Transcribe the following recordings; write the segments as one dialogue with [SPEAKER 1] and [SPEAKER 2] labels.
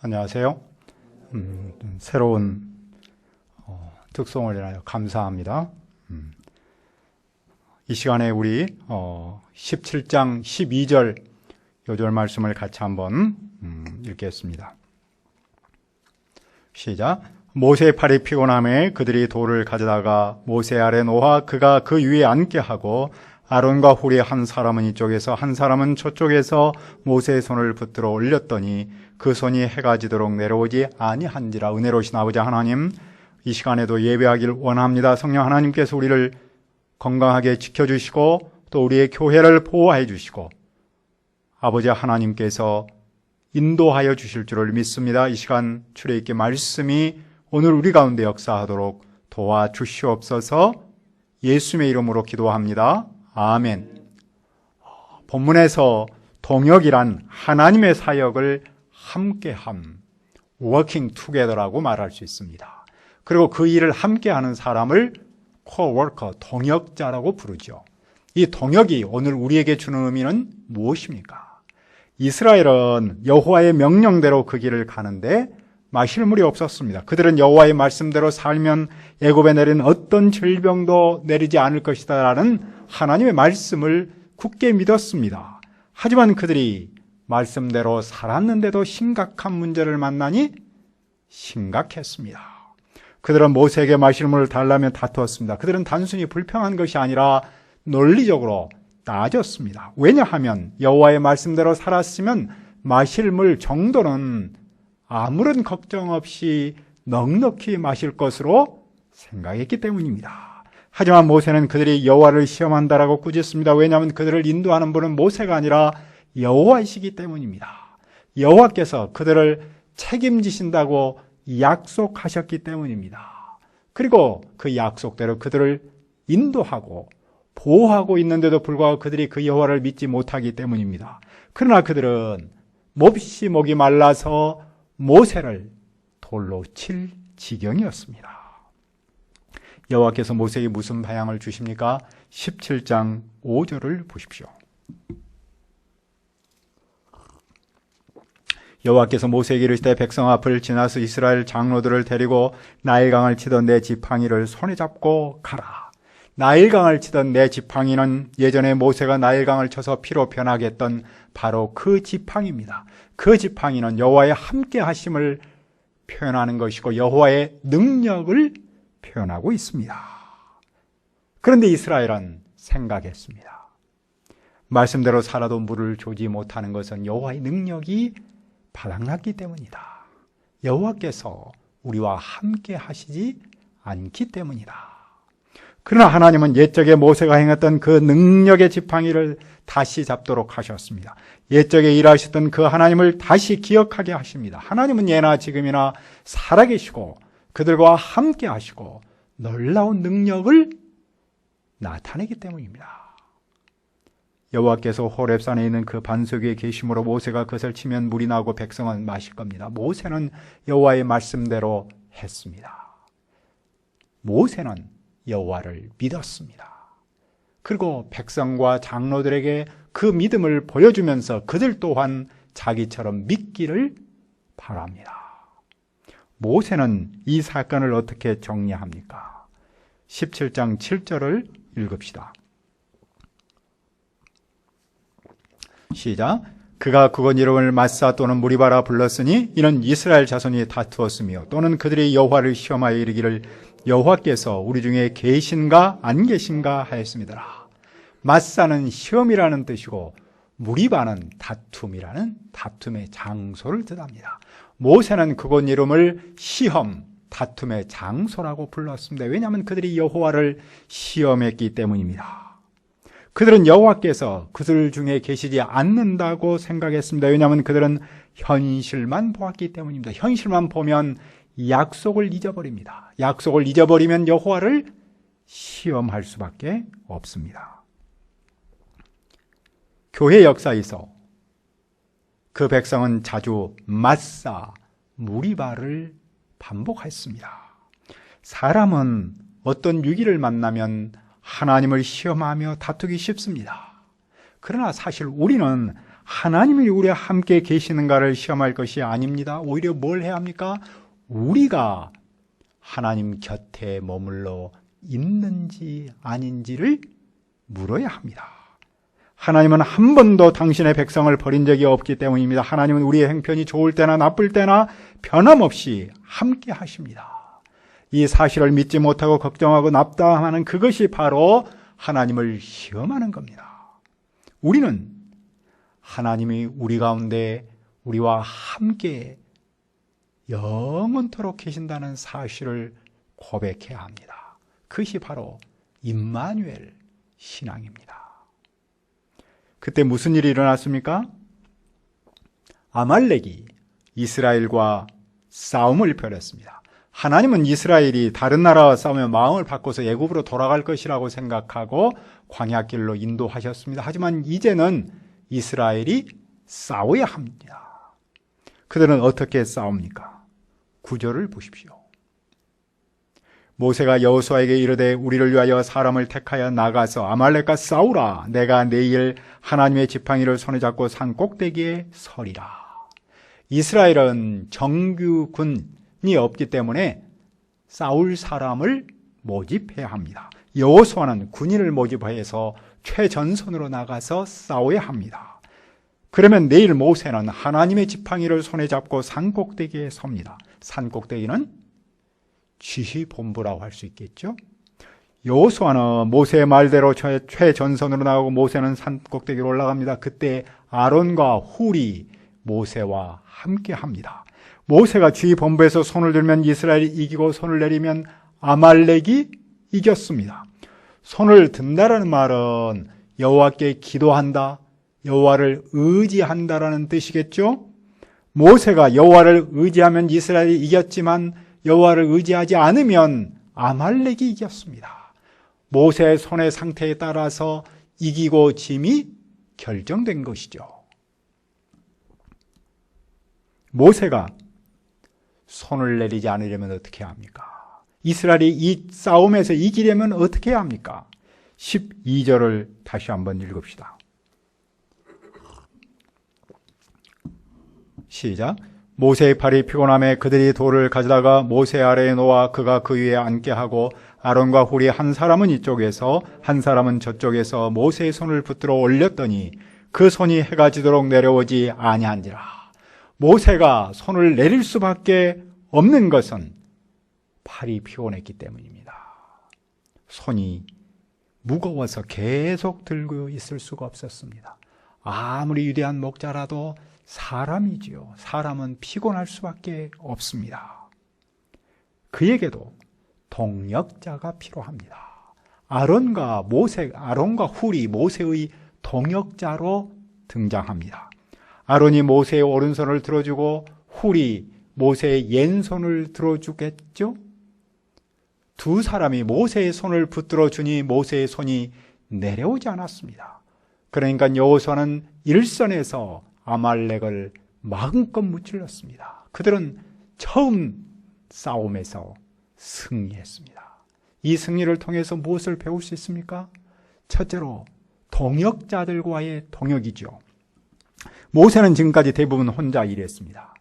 [SPEAKER 1] 안녕하세요. 새로운 특송을 인하여 감사합니다. 이 시간에 우리 17장 12절 요절 말씀을 같이 한번 읽겠습니다. 시작. 모세의 팔이 피곤함에 그들이 돌을 가져다가 모세 아래 놓아 그가 그 위에 앉게 하고 아론과 훌의 한 사람은 이쪽에서 한 사람은 저쪽에서 모세의 손을 붙들어 올렸더니 그 손이 해가 지도록 내려오지 아니한지라. 은혜로우신 아버지 하나님, 이 시간에도 예배하길 원합니다. 성령 하나님께서 우리를 건강하게 지켜주시고 또 우리의 교회를 보호해 주시고 아버지 하나님께서 인도하여 주실 줄을 믿습니다. 이 시간 주의 있게 말씀이 오늘 우리 가운데 역사하도록 도와주시옵소서. 예수님의 이름으로 기도합니다. 아멘. 본문에서 동역이란 하나님의 사역을 함께함, working together라고 말할 수 있습니다. 그리고 그 일을 함께하는 사람을 co-worker, 동역자라고 부르죠. 이 동역이 오늘 우리에게 주는 의미는 무엇입니까? 이스라엘은 여호와의 명령대로 그 길을 가는데 마실 물이 없었습니다. 그들은 여호와의 말씀대로 살면 애굽에 내린 어떤 질병도 내리지 않을 것이다 라는 하나님의 말씀을 굳게 믿었습니다. 하지만 그들이 말씀대로 살았는데도 심각한 문제를 만나니 심각했습니다. 그들은 모세에게 마실 물을 달라며 다투었습니다. 그들은 단순히 불평한 것이 아니라 논리적으로 따졌습니다. 왜냐하면 여호와의 말씀대로 살았으면 마실 물 정도는 아무런 걱정 없이 넉넉히 마실 것으로 생각했기 때문입니다. 하지만 모세는 그들이 여호와를 시험한다라고 꾸짖습니다. 왜냐하면 그들을 인도하는 분은 모세가 아니라 여호와이시기 때문입니다. 여호와께서 그들을 책임지신다고 약속하셨기 때문입니다. 그리고 그 약속대로 그들을 인도하고 보호하고 있는데도 불구하고 그들이 그 여호와를 믿지 못하기 때문입니다. 그러나 그들은 몹시 목이 말라서 모세를 돌로 칠 지경이었습니다. 여호와께서 모세에게 무슨 방향을 주십니까? 17장 5절을 보십시오. 여호와께서 모세에게 이르시되 백성 앞을 지나서 이스라엘 장로들을 데리고 나일강을 치던 내 지팡이를 손에 잡고 가라. 나일강을 치던 내 지팡이는 예전에 모세가 나일강을 쳐서 피로 변하게 했던 바로 그 지팡이입니다. 그 지팡이는 여호와의 함께 하심을 표현하는 것이고 여호와의 능력을 표현하고 있습니다. 그런데 이스라엘은 생각했습니다. 말씀대로 살아도 물을 조지 못하는 것은 여호와의 능력이 바닥났기 때문이다. 여호와께서 우리와 함께 하시지 않기 때문이다. 그러나 하나님은 옛적에 모세가 행했던 그 능력의 지팡이를 다시 잡도록 하셨습니다. 옛적에 일하셨던 그 하나님을 다시 기억하게 하십니다. 하나님은 예나 지금이나 살아계시고 그들과 함께 하시고 놀라운 능력을 나타내기 때문입니다. 여호와께서 호렙산에 있는 그 반석 위에 계심으로 모세가 그것을 치면 물이 나오고 백성은 마실 겁니다. 모세는 여호와의 말씀대로 했습니다. 모세는 여호와를 믿었습니다. 그리고 백성과 장로들에게 그 믿음을 보여주면서 그들 또한 자기처럼 믿기를 바랍니다. 모세는 이 사건을 어떻게 정리합니까? 17장 7절을 읽읍시다. 시작. 그가 그곳 이름을 마사 또는 무리바라 불렀으니 이는 이스라엘 자손이 다투었으며 또는 그들이 여호와를 시험하여 이르기를 여호와께서 우리 중에 계신가 안 계신가 하였습니다. 마사는 시험이라는 뜻이고 무리바는 다툼이라는 다툼의 장소를 뜻합니다. 모세는 그곳 이름을 시험, 다툼의 장소라고 불렀습니다. 왜냐하면 그들이 여호와를 시험했기 때문입니다. 그들은 여호와께서 그들 중에 계시지 않는다고 생각했습니다. 왜냐하면 그들은 현실만 보았기 때문입니다. 현실만 보면 약속을 잊어버립니다. 약속을 잊어버리면 여호와를 시험할 수밖에 없습니다. 교회 역사에서 그 백성은 자주 마사, 무리바를 반복했습니다. 사람은 어떤 위기를 만나면 하나님을 시험하며 다투기 쉽습니다. 그러나 사실 우리는 하나님이 우리와 함께 계시는가를 시험할 것이 아닙니다. 오히려 뭘 해야 합니까? 우리가 하나님 곁에 머물러 있는지 아닌지를 물어야 합니다. 하나님은 한 번도 당신의 백성을 버린 적이 없기 때문입니다. 하나님은 우리의 형편이 좋을 때나 나쁠 때나 변함없이 함께 하십니다. 이 사실을 믿지 못하고 걱정하고 납담하는 그것이 바로 하나님을 시험하는 겁니다. 우리는 하나님이 우리 가운데 우리와 함께 영원토록 계신다는 사실을 고백해야 합니다. 그것이 바로 임마누엘 신앙입니다. 그때 무슨 일이 일어났습니까? 아말렉이 이스라엘과 싸움을 벌였습니다. 하나님은 이스라엘이 다른 나라와 싸우면 마음을 바꿔서 애굽으로 돌아갈 것이라고 생각하고 광야길로 인도하셨습니다. 하지만 이제는 이스라엘이 싸워야 합니다. 그들은 어떻게 싸웁니까? 9절을 보십시오. 모세가 여호수아에게 이르되 우리를 위하여 사람을 택하여 나가서 아말렉과 싸우라. 내가 내일 하나님의 지팡이를 손에 잡고 산 꼭대기에 서리라. 이스라엘은 정규군이 없기 때문에 싸울 사람을 모집해야 합니다. 여호수아는 군인을 모집해서 최전선으로 나가서 싸워야 합니다. 그러면 내일 모세는 하나님의 지팡이를 손에 잡고 산 꼭대기에 섭니다. 산 꼭대기는 지휘본부라고 할 수 있겠죠. 여호수아는 모세의 말대로 최전선으로 나가고 모세는 산 꼭대기로 올라갑니다. 그때 아론과 훌이 모세와 함께 합니다. 모세가 지휘본부에서 손을 들면 이스라엘이 이기고 손을 내리면 아말렉이 이겼습니다. 손을 든다라는 말은 여호와께 기도한다, 여호와를 의지한다라는 뜻이겠죠. 모세가 여호와를 의지하면 이스라엘이 이겼지만 여호와를 의지하지 않으면 아말렉이 이겼습니다. 모세의 손의 상태에 따라서 이기고 짐이 결정된 것이죠. 모세가 손을 내리지 않으려면 어떻게 합니까? 이스라엘이 이 싸움에서 이기려면 어떻게 해야 합니까? 12절을 다시 한번 읽읍시다. 시작. 모세의 팔이 피곤함에 그들이 돌을 가져다가 모세 아래에 놓아 그가 그 위에 앉게 하고 아론과 훌이 한 사람은 이쪽에서 한 사람은 저쪽에서 모세의 손을 붙들어 올렸더니 그 손이 해가 지도록 내려오지 아니한지라. 모세가 손을 내릴 수밖에 없는 것은 팔이 피곤했기 때문입니다. 손이 무거워서 계속 들고 있을 수가 없었습니다. 아무리 위대한 목자라도 사람이지요. 사람은 피곤할 수밖에 없습니다. 그에게도 동역자가 필요합니다. 아론과 훌이 모세의 동역자로 등장합니다. 아론이 모세의 오른손을 들어주고 훌이 모세의 왼손을 들어주겠죠? 두 사람이 모세의 손을 붙들어 주니 모세의 손이 내려오지 않았습니다. 그러니까 여호수아는 일선에서 아말렉을 마음껏 무찔렀습니다. 그들은 처음 싸움에서 승리했습니다. 이 승리를 통해서 무엇을 배울 수 있습니까? 첫째로 동역자들과의 동역이죠. 모세는 지금까지 대부분 혼자 일했습니다.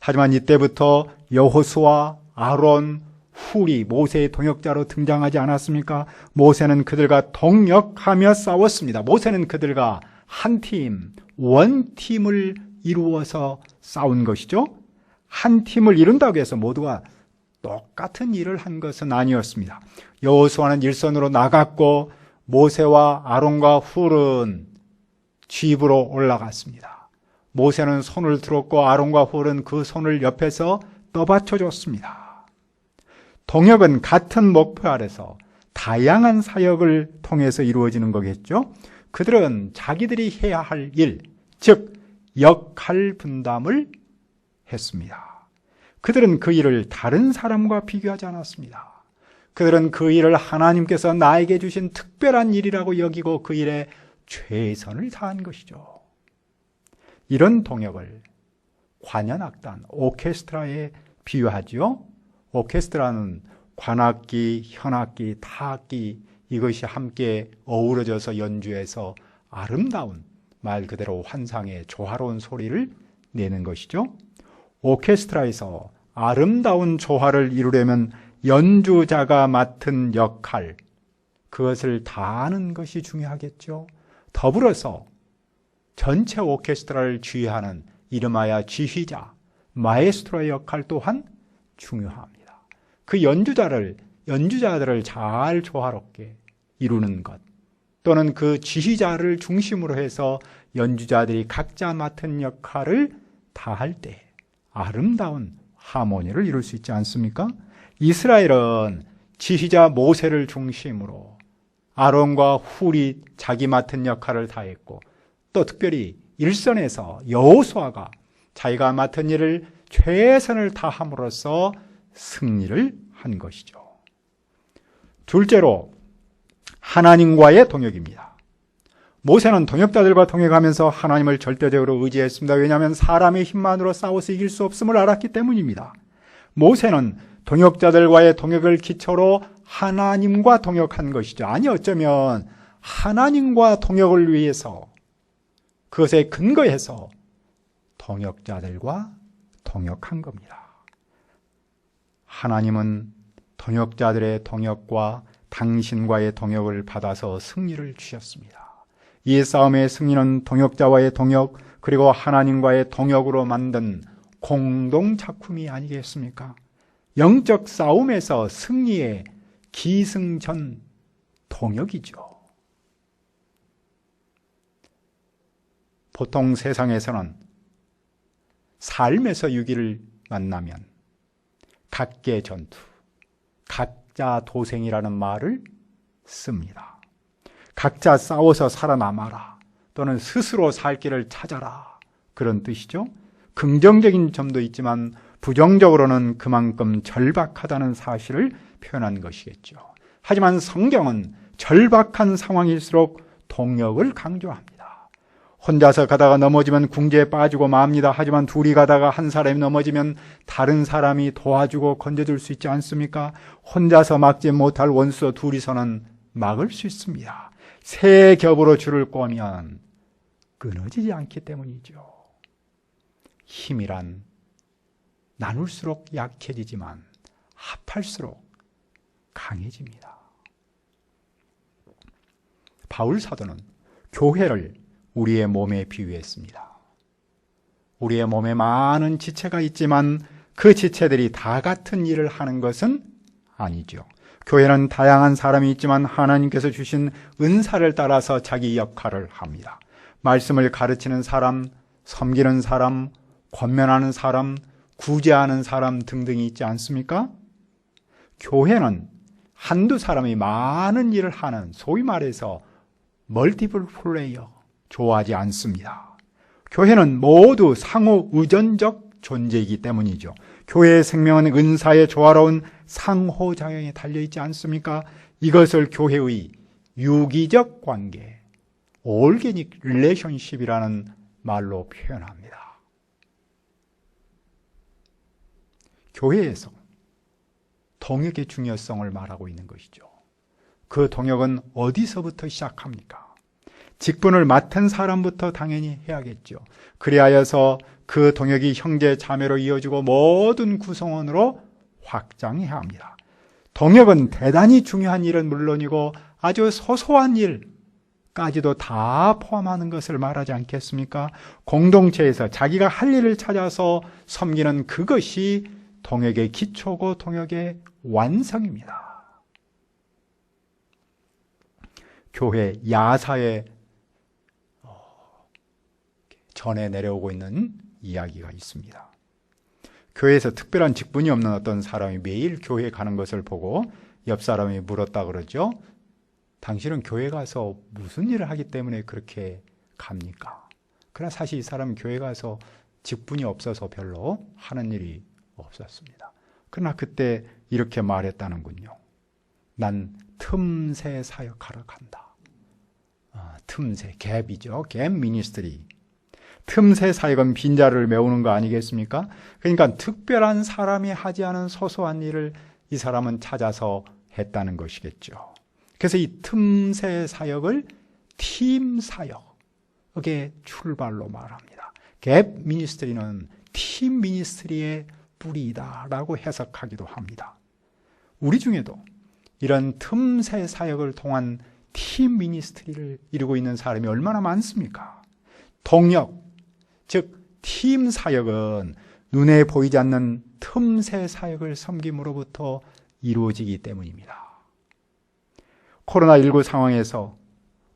[SPEAKER 1] 하지만 이때부터 여호수아, 아론, 훌이 모세의 동역자로 등장하지 않았습니까? 모세는 그들과 동역하며 싸웠습니다. 모세는 그들과 한 팀, 원팀을 이루어서 싸운 것이죠. 한 팀을 이룬다고 해서 모두가 똑같은 일을 한 것은 아니었습니다. 여호수아는 일선으로 나갔고 모세와 아론과 훌은 집으로 올라갔습니다. 모세는 손을 들었고 아론과 훌은 그 손을 옆에서 떠받쳐 줬습니다. 동역은 같은 목표 아래서 다양한 사역을 통해서 이루어지는 거겠죠. 그들은 자기들이 해야 할 일, 즉 역할 분담을 했습니다. 그들은 그 일을 다른 사람과 비교하지 않았습니다. 그들은 그 일을 하나님께서 나에게 주신 특별한 일이라고 여기고 그 일에 최선을 다한 것이죠. 이런 동역을 관현악단, 오케스트라에 비유하죠. 오케스트라는 관악기, 현악기, 타악기 이것이 함께 어우러져서 연주해서 아름다운 말 그대로 환상의 조화로운 소리를 내는 것이죠. 오케스트라에서 아름다운 조화를 이루려면 연주자가 맡은 역할, 그것을 다 아는 것이 중요하겠죠. 더불어서 전체 오케스트라를 지휘하는 이름하여 지휘자, 마에스트로의 역할 또한 중요합니다. 그 연주자들을 잘 조화롭게 이루는 것, 또는 그 지휘자를 중심으로 해서 연주자들이 각자 맡은 역할을 다할 때 아름다운 하모니를 이룰 수 있지 않습니까? 이스라엘은 지휘자 모세를 중심으로 아론과 훌이 자기 맡은 역할을 다했고, 또 특별히 일선에서 여호수아가 자기가 맡은 일을 최선을 다함으로써 승리를 한 것이죠. 둘째로 하나님과의 동역입니다. 모세는 동역자들과 동역하면서 하나님을 절대적으로 의지했습니다. 왜냐하면 사람의 힘만으로 싸워서 이길 수 없음을 알았기 때문입니다. 모세는 동역자들과의 동역을 기초로 하나님과 동역한 것이죠. 아니, 어쩌면 하나님과 동역을 위해서, 그것에 근거해서 동역자들과 동역한 겁니다. 하나님은 동역자들의 동역과 당신과의 동역을 받아서 승리를 주셨습니다. 이 싸움의 승리는 동역자와의 동역, 그리고 하나님과의 동역으로 만든 공동 작품이 아니겠습니까? 영적 싸움에서 승리의 기승전 동역이죠. 보통 세상에서는 삶에서 위기를 만나면 각계 전투, 각자 도생이라는 말을 씁니다. 각자 싸워서 살아남아라, 또는 스스로 살 길을 찾아라, 그런 뜻이죠. 긍정적인 점도 있지만 부정적으로는 그만큼 절박하다는 사실을 표현한 것이겠죠. 하지만 성경은 절박한 상황일수록 동역을 강조합니다. 혼자서 가다가 넘어지면 궁지에 빠지고 맙니다. 하지만 둘이 가다가 한 사람이 넘어지면 다른 사람이 도와주고 건져줄 수 있지 않습니까? 혼자서 막지 못할 원수 둘이서는 막을 수 있습니다. 세 겹으로 줄을 꼬면 끊어지지 않기 때문이죠. 힘이란 나눌수록 약해지지만 합할수록 강해집니다. 바울 사도는 교회를 우리의 몸에 비유했습니다. 우리의 몸에 많은 지체가 있지만 그 지체들이 다 같은 일을 하는 것은 아니죠. 교회는 다양한 사람이 있지만 하나님께서 주신 은사를 따라서 자기 역할을 합니다. 말씀을 가르치는 사람, 섬기는 사람, 권면하는 사람, 구제하는 사람 등등이 있지 않습니까? 교회는 한두 사람이 많은 일을 하는, 소위 말해서 멀티플 플레이어, 좋아하지 않습니다. 교회는 모두 상호 의존적 존재이기 때문이죠. 교회의 생명은 은사의 조화로운 상호작용에 달려있지 않습니까? 이것을 교회의 유기적 관계, 올게닉 릴레이션십이라는 말로 표현합니다. 교회에서 동역의 중요성을 말하고 있는 것이죠. 그 동역은 어디서부터 시작합니까? 직분을 맡은 사람부터 당연히 해야겠죠. 그리하여서 그 동역이 형제 자매로 이어지고 모든 구성원으로 확장해야 합니다. 동역은 대단히 중요한 일은 물론이고 아주 소소한 일까지도 다 포함하는 것을 말하지 않겠습니까? 공동체에서 자기가 할 일을 찾아서 섬기는 그것이 동역의 기초고 동역의 완성입니다. 교회 야사에 전해 내려오고 있는 이야기가 있습니다. 교회에서 특별한 직분이 없는 어떤 사람이 매일 교회에 가는 것을 보고 옆 사람이 물었다 그러죠. 당신은 교회 가서 무슨 일을 하기 때문에 그렇게 갑니까? 그러나 사실 이 사람은 교회 가서 직분이 없어서 별로 하는 일이 없었습니다. 그러나 그때 이렇게 말했다는군요. 난 틈새 사역하러 간다. 틈새, 갭이죠. 갭 미니스트리. 틈새 사역은 빈자리를 메우는 거 아니겠습니까? 그러니까 특별한 사람이 하지 않은 소소한 일을 이 사람은 찾아서 했다는 것이겠죠. 그래서 이 틈새 사역을 팀 사역, 출발로 말합니다. 갭 미니스트리는 팀 미니스트리의 뿌리다라고 해석하기도 합니다. 우리 중에도 이런 틈새 사역을 통한 팀 미니스트리를 이루고 있는 사람이 얼마나 많습니까? 동역, 즉 팀 사역은 눈에 보이지 않는 틈새 사역을 섬김으로부터 이루어지기 때문입니다. 코로나19 상황에서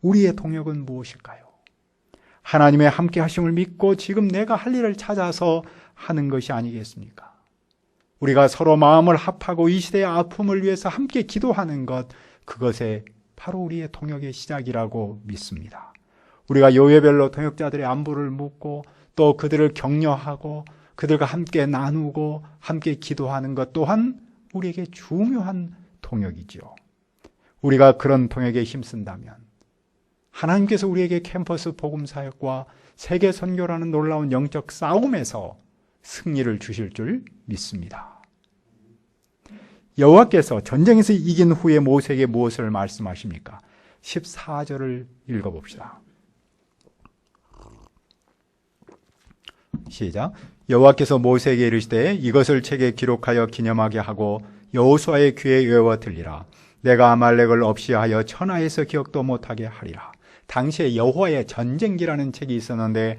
[SPEAKER 1] 우리의 동역은 무엇일까요? 하나님의 함께 하심을 믿고 지금 내가 할 일을 찾아서 하는 것이 아니겠습니까? 우리가 서로 마음을 합하고 이 시대의 아픔을 위해서 함께 기도하는 것, 그것에 바로 우리의 동역의 시작이라고 믿습니다. 우리가 요예별로 동역자들의 안부를 묻고 또 그들을 격려하고 그들과 함께 나누고 함께 기도하는 것 또한 우리에게 중요한 동역이지요. 우리가 그런 동역에 힘쓴다면 하나님께서 우리에게 캠퍼스 복음사역과 세계 선교라는 놀라운 영적 싸움에서 승리를 주실 줄 믿습니다. 여호와께서 전쟁에서 이긴 후에 모세에게 무엇을 말씀하십니까? 14절을 읽어봅시다. 시작. 여호와께서 모세에게 이르시되 이것을 책에 기록하여 기념하게 하고 여호수아의 귀에 외워 들리라. 내가 아말렉을 없이 하여 천하에서 기억도 못하게 하리라. 당시에 여호와의 전쟁기라는 책이 있었는데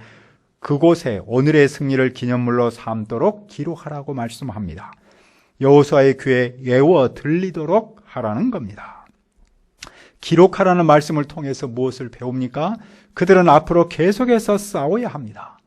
[SPEAKER 1] 그곳에 오늘의 승리를 기념물로 삼도록 기록하라고 말씀합니다. 여호수아의 귀에 외워 들리도록 하라는 겁니다. 기록하라는 말씀을 통해서 무엇을 배웁니까? 그들은 앞으로 계속해서 싸워야 합니다.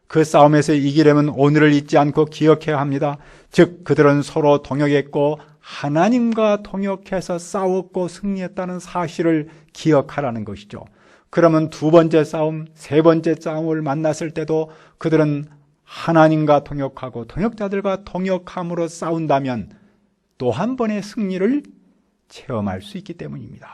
[SPEAKER 1] 그 싸움에서 이기려면 오늘을 잊지 않고 기억해야 합니다. 즉 그들은 서로 동역했고 하나님과 동역해서 싸웠고 승리했다는 사실을 기억하라는 것이죠. 그러면 두 번째 싸움, 세 번째 싸움을 만났을 때도 그들은 하나님과 동역하고 동역자들과 동역함으로 싸운다면 또 한 번의 승리를 체험할 수 있기 때문입니다.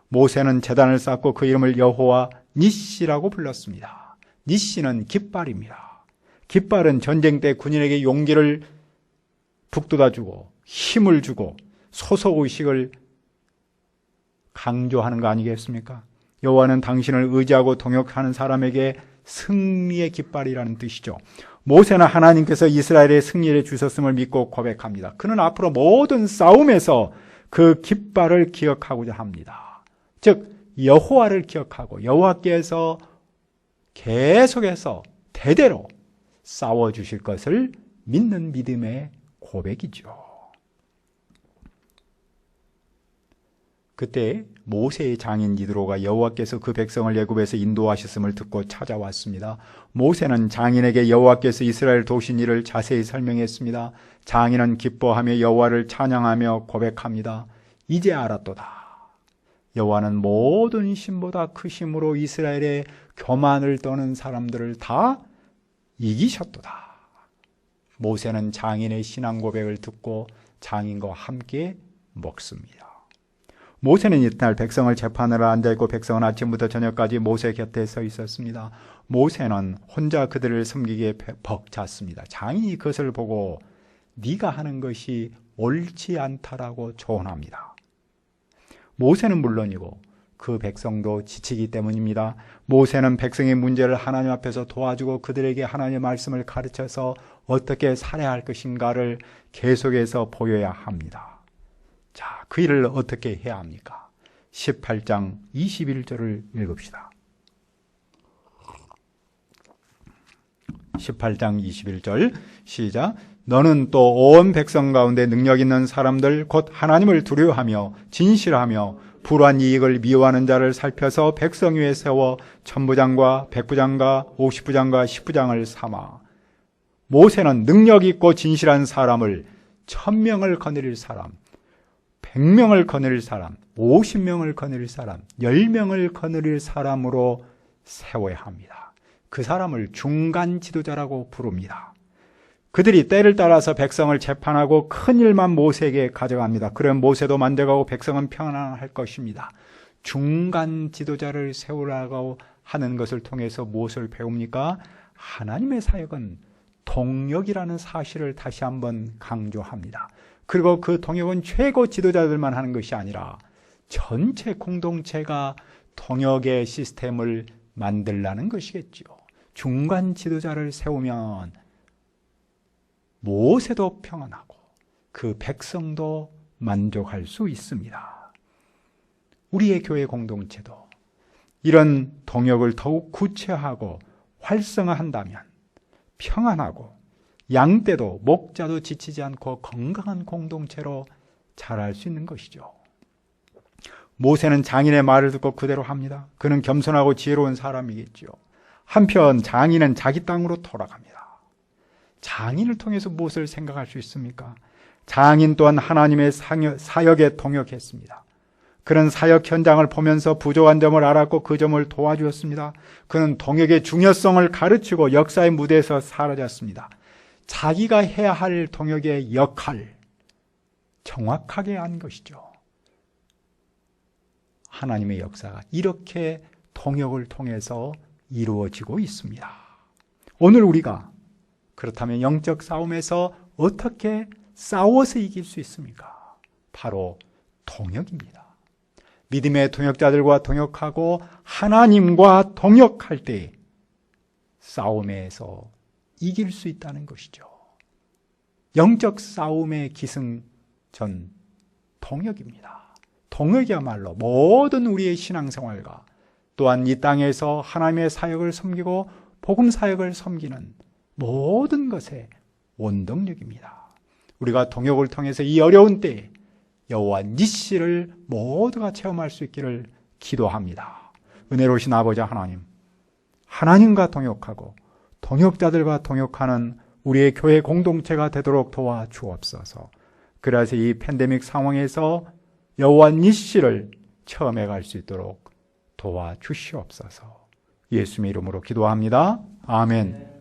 [SPEAKER 1] 모세는 제단을 쌓고 그 이름을 여호와 니시라고 불렀습니다. 니시는 깃발입니다. 깃발은 전쟁 때 군인에게 용기를 북돋아주고 힘을 주고 소속의식을 강조하는 거 아니겠습니까? 여호와는 당신을 의지하고 동역하는 사람에게 승리의 깃발이라는 뜻이죠. 모세는 하나님께서 이스라엘의 승리를 주셨음을 믿고 고백합니다. 그는 앞으로 모든 싸움에서 그 깃발을 기억하고자 합니다. 즉 여호와를 기억하고 여호와께서 계속해서 대대로 싸워주실 것을 믿는 믿음의 고백이죠. 그때 모세의 장인 이드로가 여호와께서 그 백성을 애굽에서 인도하셨음을 듣고 찾아왔습니다. 모세는 장인에게 여호와께서 이스라엘 도우신 일을 자세히 설명했습니다. 장인은 기뻐하며 여호와를 찬양하며 고백합니다. 이제 알았도다. 여호와는 모든 신보다 크심으로 이스라엘의 교만을 떠는 사람들을 다 이기셨도다. 모세는 장인의 신앙 고백을 듣고 장인과 함께 먹습니다. 모세는 이튿날 백성을 재판하러 앉아있고 백성은 아침부터 저녁까지 모세 곁에 서 있었습니다. 모세는 혼자 그들을 섬기기에 벅찼습니다. 장인이 그것을 보고 네가 하는 것이 옳지 않다라고 조언합니다. 모세는 물론이고 그 백성도 지치기 때문입니다. 모세는 백성의 문제를 하나님 앞에서 도와주고 그들에게 하나님의 말씀을 가르쳐서 어떻게 살아야 할 것인가를 계속해서 보여야 합니다. 자, 그 일을 어떻게 해야 합니까? 18장 21절을 읽읍시다. 18장 21절 시작. 너는 또 온 백성 가운데 능력 있는 사람들 곧 하나님을 두려워하며 진실하며 불완 이익을 미워하는 자를 살펴서 백성 위에 세워 천부장과 백부장과 50부장과 10부장을 삼아. 모세는 능력 있고 진실한 사람을 1000명을 거느릴 사람, 100명을 거느릴 사람, 50명을 거느릴 사람, 10명을 거느릴 사람으로 세워야 합니다. 그 사람을 중간 지도자라고 부릅니다. 그들이 때를 따라서 백성을 재판하고 큰 일만 모세에게 가져갑니다. 그러면 모세도 만족하고 백성은 평안할 것입니다. 중간 지도자를 세우라고 하는 것을 통해서 무엇을 배웁니까? 하나님의 사역은 동역이라는 사실을 다시 한번 강조합니다. 그리고 그 동역은 최고 지도자들만 하는 것이 아니라 전체 공동체가 동역의 시스템을 만들라는 것이겠죠. 중간 지도자를 세우면 모세도 평안하고 그 백성도 만족할 수 있습니다. 우리의 교회 공동체도 이런 동역을 더욱 구체화하고 활성화한다면 평안하고 양떼도 목자도 지치지 않고 건강한 공동체로 자랄 수 있는 것이죠. 모세는 장인의 말을 듣고 그대로 합니다. 그는 겸손하고 지혜로운 사람이겠죠. 한편 장인은 자기 땅으로 돌아갑니다. 장인을 통해서 무엇을 생각할 수 있습니까? 장인 또한 하나님의 사역에 동역했습니다. 그는 사역 현장을 보면서 부족한 점을 알았고 그 점을 도와주었습니다. 그는 동역의 중요성을 가르치고 역사의 무대에서 사라졌습니다. 자기가 해야 할 동역의 역할 정확하게 한 것이죠. 하나님의 역사가 이렇게 동역을 통해서 이루어지고 있습니다. 오늘 우리가 그렇다면 영적 싸움에서 어떻게 싸워서 이길 수 있습니까? 바로 동역입니다. 믿음의 동역자들과 동역하고 하나님과 동역할 때 싸움에서 이길 수 있다는 것이죠. 영적 싸움의 기승전 동역입니다. 동역이야말로 모든 우리의 신앙생활과 또한 이 땅에서 하나님의 사역을 섬기고 복음 사역을 섬기는 모든 것의 원동력입니다. 우리가 동역을 통해서 이 어려운 때에 여호와 니시를 모두가 체험할 수 있기를 기도합니다. 은혜로우신 아버지 하나님, 하나님과 동역하고 동역자들과 동역하는 우리의 교회 공동체가 되도록 도와주옵소서. 그래서 이 팬데믹 상황에서 여호와 니시를 체험해 갈 수 있도록 도와주시옵소서. 예수님의 이름으로 기도합니다. 아멘.